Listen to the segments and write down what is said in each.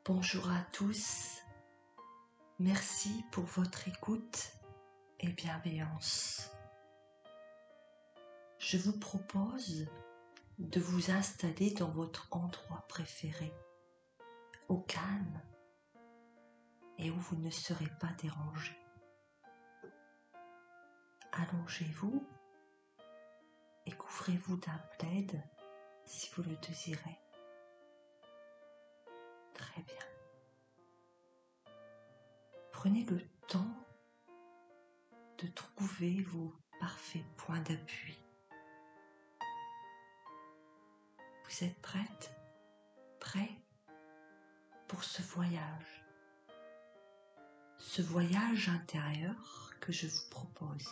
Bonjour à tous, merci pour votre écoute et bienveillance. Je vous propose de vous installer dans votre endroit préféré, au calme et où vous ne serez pas dérangé. Allongez-vous et couvrez-vous d'un plaid si vous le désirez. Très bien. Prenez le temps de trouver vos parfaits points d'appui. Vous êtes prête, prêt pour ce voyage intérieur que je vous propose.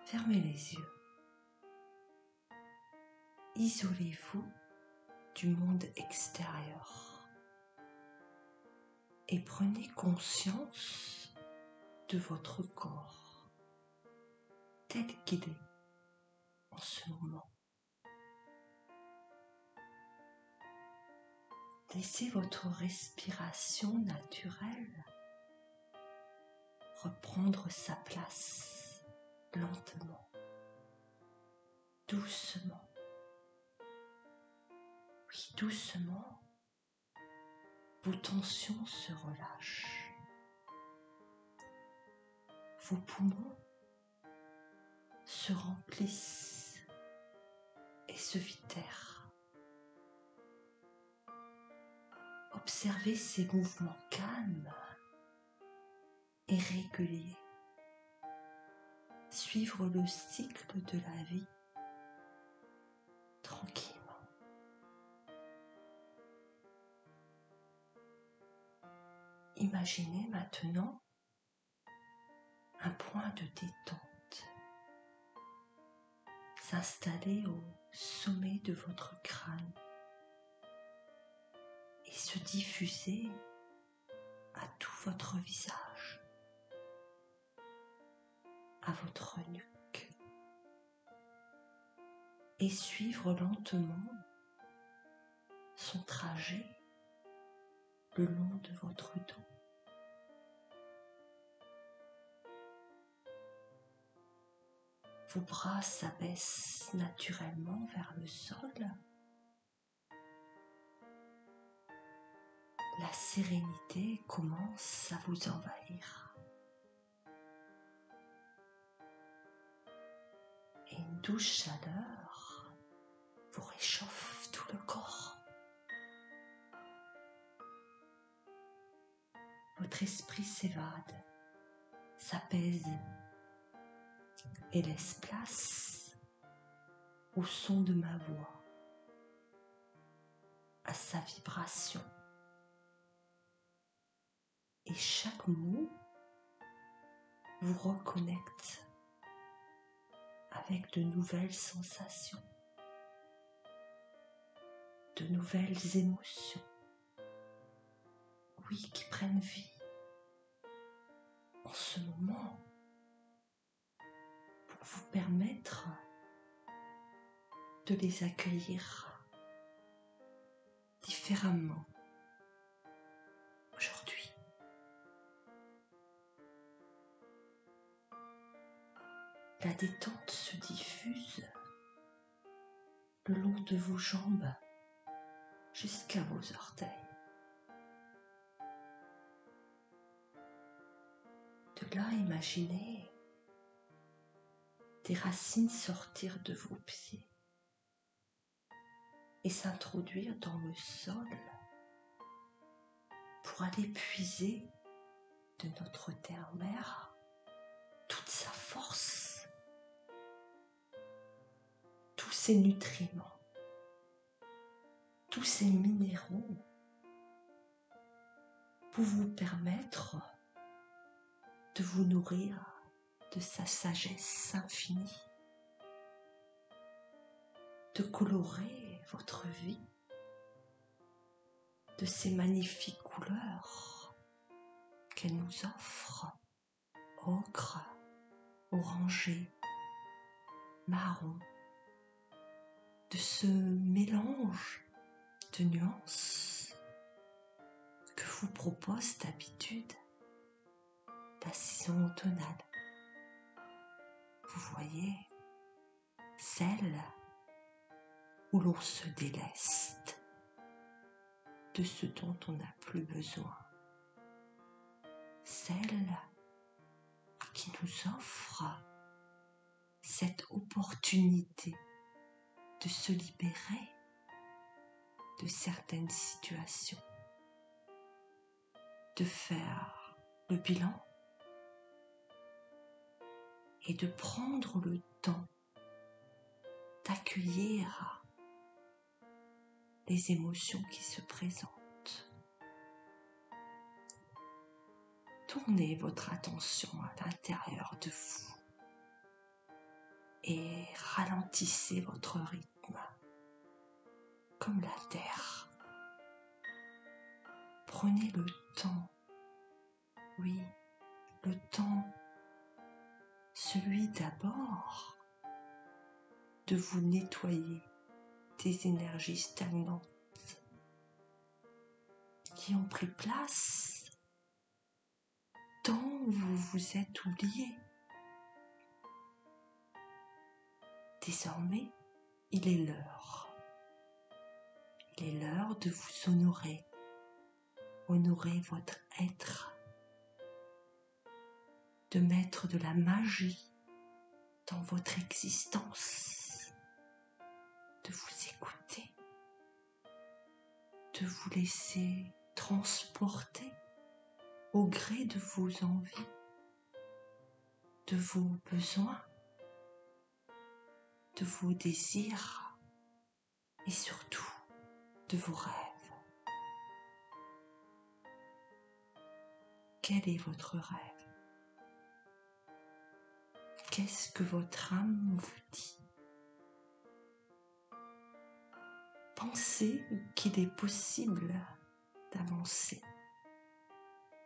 Fermez les yeux. Isolez-vous du monde extérieur et prenez conscience de votre corps tel qu'il est en ce moment. Laissez votre respiration naturelle reprendre sa place lentement, doucement. Oui, doucement, vos tensions se relâchent. Vos poumons se remplissent et se vidèrent. Observez ces mouvements calmes et réguliers. Suivre le cycle de la vie tranquillement. Imaginez maintenant un point de détente s'installer au sommet de votre crâne et se diffuser à tout votre visage, à votre nuque, et suivre lentement son trajet le long de votre dos. Vos bras s'abaissent naturellement vers le sol. La sérénité commence à vous envahir. Et une douce chaleur vous réchauffe tout le corps. Votre esprit s'évade, s'apaise et laisse place au son de ma voix, à sa vibration. Et chaque mot vous reconnecte avec de nouvelles sensations, de nouvelles émotions, oui, qui prennent vie en ce moment pour vous permettre de les accueillir différemment aujourd'hui. La détente se diffuse le long de vos jambes jusqu'à vos orteils. De là, imaginez des racines sortir de vos pieds et s'introduire dans le sol pour aller puiser de notre terre-mère toute sa force, tous ses nutriments, tous ces minéraux pour vous permettre de vous nourrir de sa sagesse infinie, de colorer votre vie de ces magnifiques couleurs qu'elle nous offre, ocre, orangé, marron, de ce mélange de nuances vous propose d'habitude la saison automnale. Vous voyez, celle où l'on se déleste de ce dont on n'a plus besoin. Celle qui nous offre cette opportunité de se libérer de certaines situations, de faire le bilan et de prendre le temps d'accueillir les émotions qui se présentent. Tournez votre attention à l'intérieur de vous et ralentissez votre rythme comme la terre. Prenez le temps, oui, le temps, celui d'abord de vous nettoyer des énergies stagnantes qui ont pris place tant vous vous êtes oublié. Désormais, il est l'heure. Il est l'heure de vous honorer. Honorer votre être. De mettre de la magie dans votre existence. De vous écouter. De vous laisser transporter au gré de vos envies, de vos besoins, de vos désirs et surtout de vos rêves. Quel est votre rêve? Qu'est-ce que votre âme vous dit? Pensez qu'il est possible d'avancer.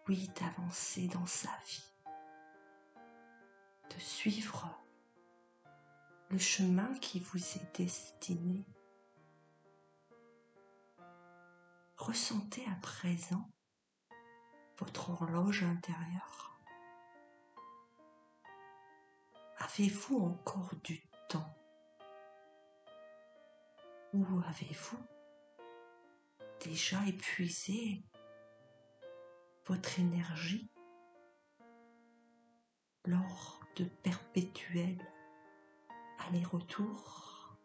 Oui, d'avancer dans sa vie. De suivre le chemin qui vous est destiné. Ressentez à présent votre horloge intérieure. Avez-vous encore du temps? Ou avez-vous déjà épuisé votre énergie lors de perpétuels allers-retours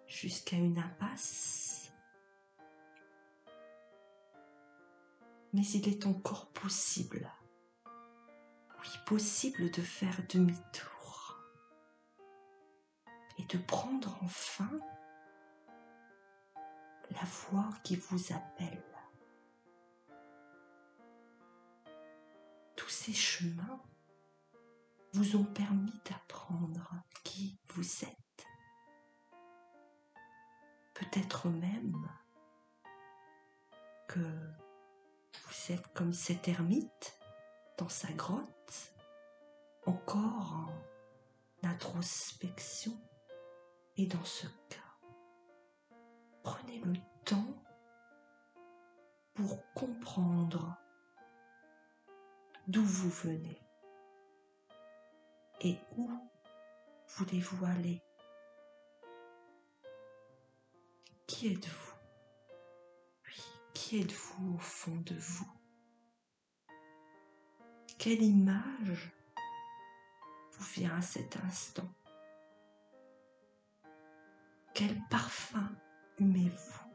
jusqu'à une impasse? Mais il est encore possible, oui, possible de faire demi-tour et de prendre enfin la voie qui vous appelle. Tous ces chemins vous ont permis d'apprendre qui vous êtes. Peut-être même que vous êtes comme cet ermite dans sa grotte, encore en introspection. Et dans ce cas, prenez le temps pour comprendre d'où vous venez et où voulez-vous aller. Qui êtes-vous? Oui, qui êtes-vous au fond de vous? Quelle image vous vient à cet instant? Quel parfum humez-vous?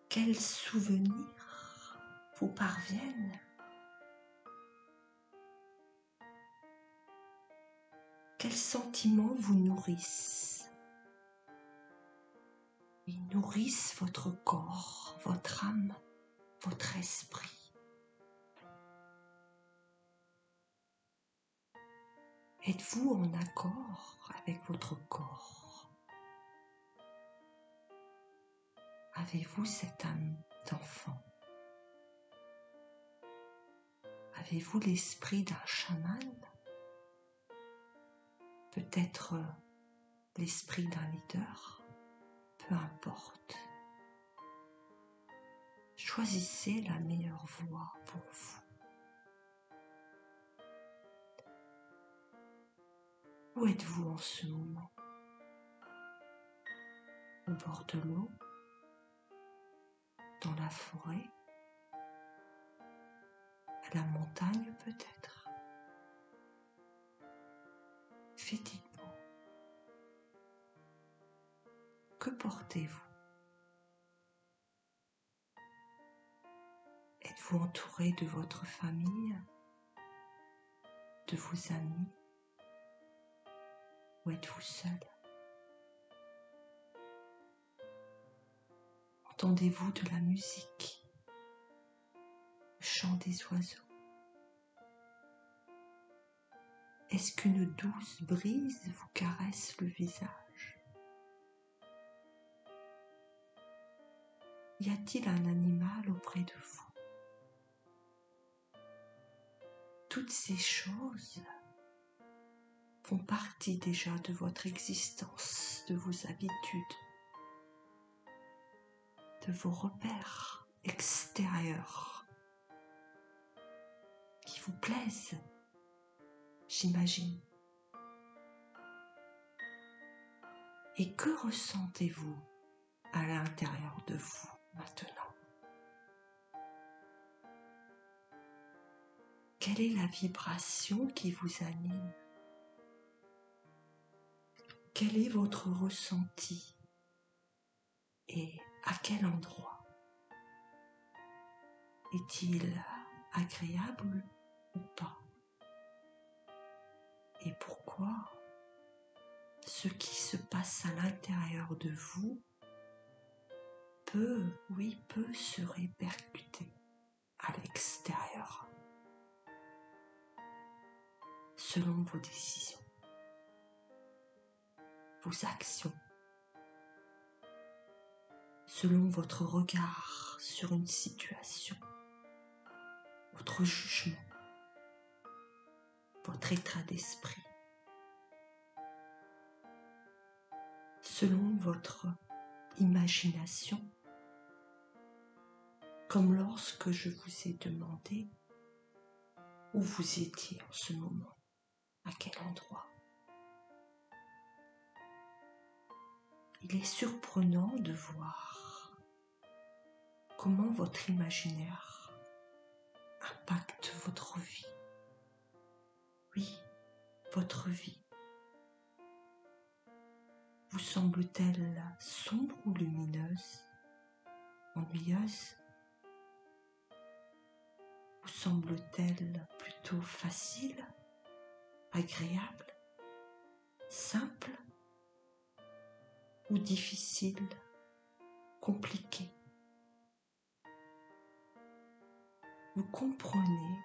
Quels souvenirs vous parviennent? Quels sentiments vous nourrissent? Ils nourrissent votre corps, votre âme, votre esprit. Êtes-vous en accord avec votre corps? Avez-vous cette âme d'enfant? Avez-vous l'esprit d'un chaman? Peut-être l'esprit d'un leader? Peu importe. choisissez la meilleure voie pour vous. Où êtes-vous en ce moment? Au bord de l'eau? Dans la forêt? À la montagne peut-être? Dites-moi, que portez-vous? Êtes-vous entouré de votre famille, de vos amis, ou êtes-vous seul? Entendez-vous de la musique, le chant des oiseaux? Est-ce qu'une douce brise vous caresse le visage? Y a-t-il un animal auprès de vous? Toutes ces choses font partie déjà de votre existence, de vos habitudes, de vos repères extérieurs qui vous plaisent, j'imagine. Et que ressentez-vous à l'intérieur de vous maintenant? Quelle est la vibration qui vous anime? Quel est votre ressenti? Et à quel endroit? Est-il agréable ou pas? Et pourquoi ce qui se passe à l'intérieur de vous peut se répercuter à l'extérieur selon vos décisions, vos actions, selon votre regard sur une situation, votre jugement, votre état d'esprit, selon votre imagination, comme lorsque je vous ai demandé où vous étiez en ce moment, à quel endroit. Il est surprenant de voir comment votre imaginaire impacte votre vie. Oui, votre vie. Vous semble-t-elle sombre ou lumineuse, ennuyeuse? Vous semble-t-elle plutôt facile, agréable, simple ou difficile, compliquée? Vous comprenez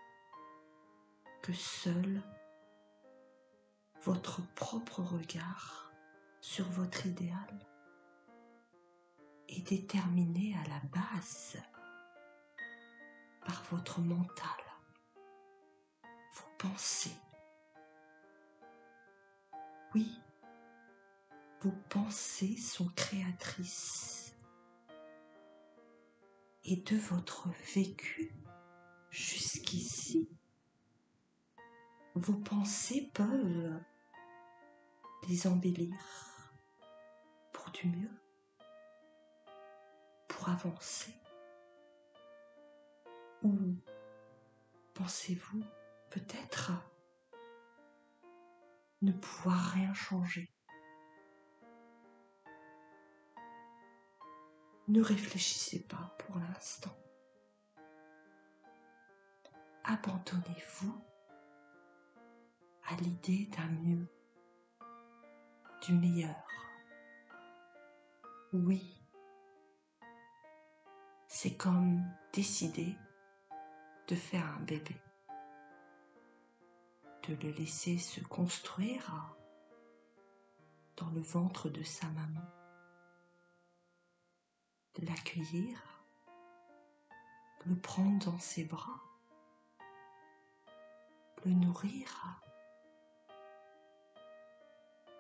que seul votre propre regard sur votre idéal est déterminé à la base par votre mental, vos pensées. Oui, vos pensées sont créatrices et de votre vécu jusqu'ici, vos pensées peuvent les embellir pour du mieux, pour avancer. Ou pensez-vous peut-être ne pouvoir rien changer? Ne réfléchissez pas pour l'instant. Abandonnez-vous à l'idée d'un mieux, du meilleur. Oui, c'est comme décider de faire un bébé, de le laisser se construire dans le ventre de sa maman, de l'accueillir, de le prendre dans ses bras, le nourrir,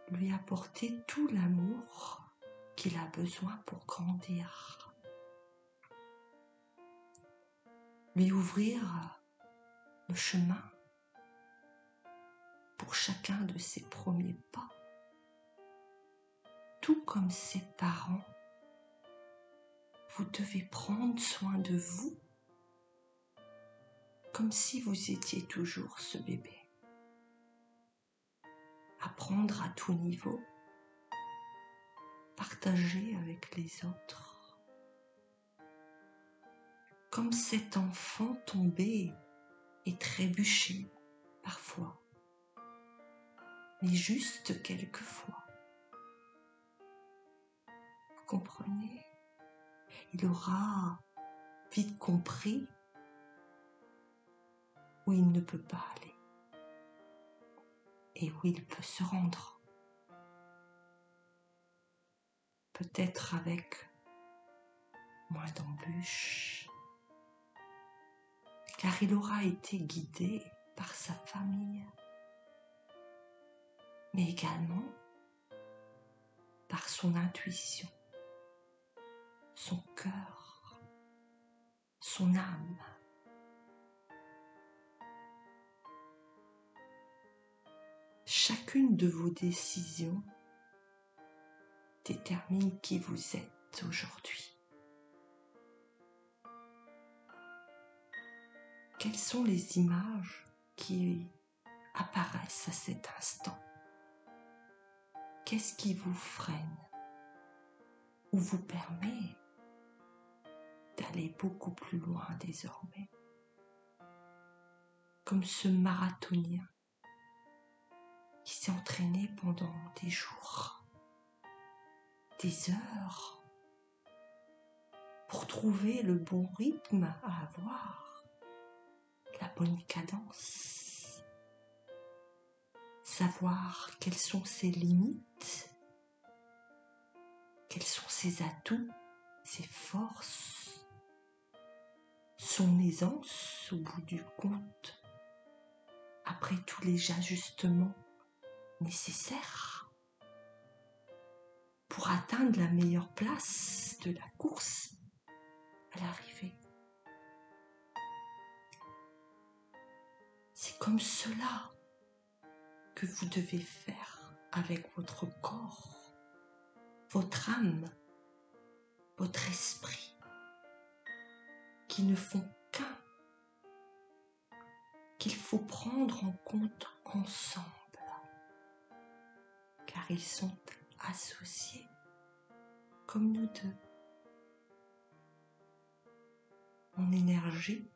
lui apporter tout l'amour qu'il a besoin pour grandir. lui ouvrir le chemin pour chacun de ses premiers pas. Tout comme ses parents, vous devez prendre soin de vous comme si vous étiez toujours ce bébé. Apprendre à tout niveau, partager avec les autres. Comme cet enfant tombé et trébuché parfois, mais juste quelquefois. Vous comprenez? Il aura vite compris où il ne peut pas aller et où il peut se rendre. Peut-être avec moins d'embûches, car il aura été guidé par sa famille, mais également par son intuition, son cœur, son âme. Chacune de vos décisions détermine qui vous êtes aujourd'hui. Quelles sont les images qui apparaissent à cet instant? Qu'est-ce qui vous freine ou vous permet d'aller beaucoup plus loin désormais? Comme ce marathonien qui s'est entraîné pendant des jours, des heures, pour trouver le bon rythme à avoir, la bonne cadence, savoir quelles sont ses limites, quels sont ses atouts, ses forces, son aisance au bout du compte, après tous les ajustements nécessaires pour atteindre la meilleure place de la course à l'arrivée. C'est comme cela que vous devez faire avec votre corps, votre âme, votre esprit, qui ne font qu'un, qu'il faut prendre en compte ensemble, car ils sont associés comme nous deux. Mon énergie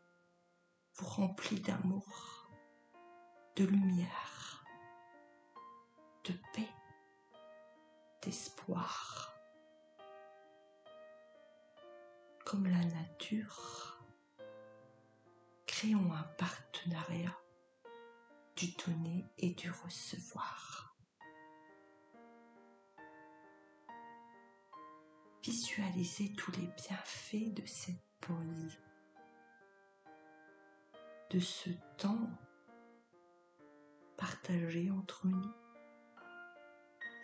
vous remplit d'amour, de lumière, de paix, d'espoir. Comme la nature, créons un partenariat du donner et du recevoir. Visualisez tous les bienfaits de cette pause, de ce temps partagé entre nous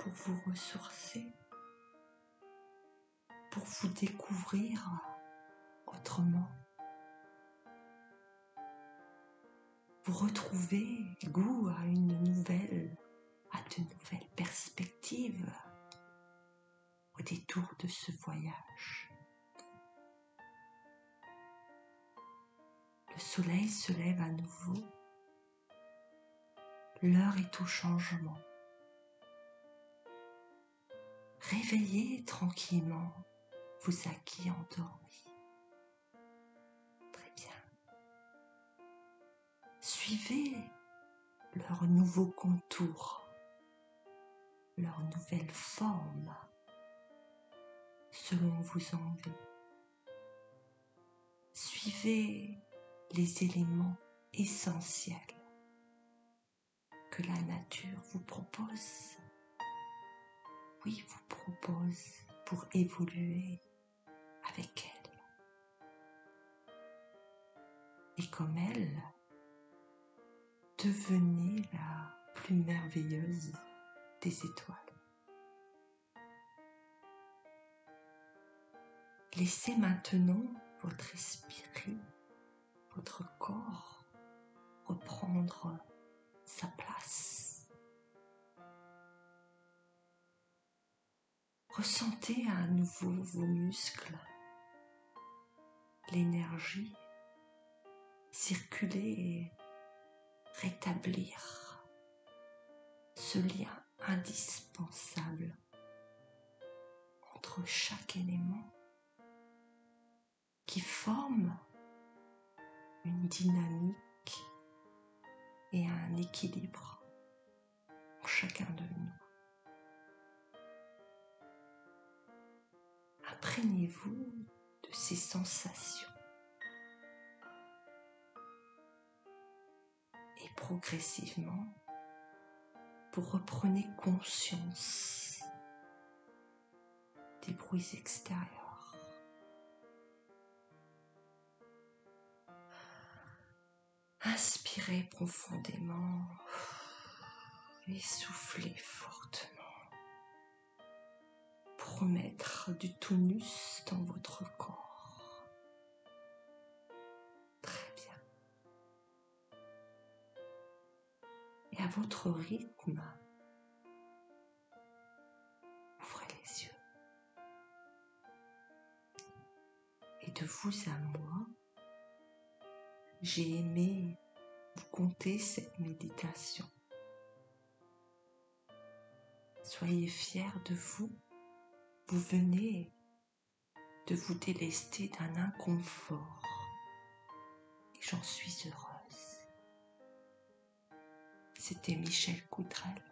pour vous ressourcer, pour vous découvrir autrement, vous retrouver goût à de nouvelles perspectives au détour de ce voyage. Le soleil se lève à nouveau, l'heure est au changement. Réveillez tranquillement vos acquis endormis. Très bien. Suivez leurs nouveaux contours, leurs nouvelles formes, selon vos envies. Suivez les éléments essentiels que la nature vous propose. Oui, vous propose pour évoluer avec elle. Et comme elle, devenez la plus merveilleuse des étoiles. Laissez maintenant votre esprit, votre corps reprendre sa place. Ressentez à nouveau vos muscles, l'énergie circuler et rétablir ce lien indispensable entre chaque élément qui forme une dynamique et un équilibre en chacun de nous. Imprégnez-vous de ces sensations et progressivement, vous reprenez conscience des bruits extérieurs. Inspirez profondément et soufflez fortement pour remettre du tonus dans votre corps. Très bien. Et à votre rythme, ouvrez les yeux. Et de vous à moi, j'ai aimé vous conter cette méditation. Soyez fiers de vous. Vous venez de vous délester d'un inconfort et j'en suis heureuse. C'était Michel Coutrel.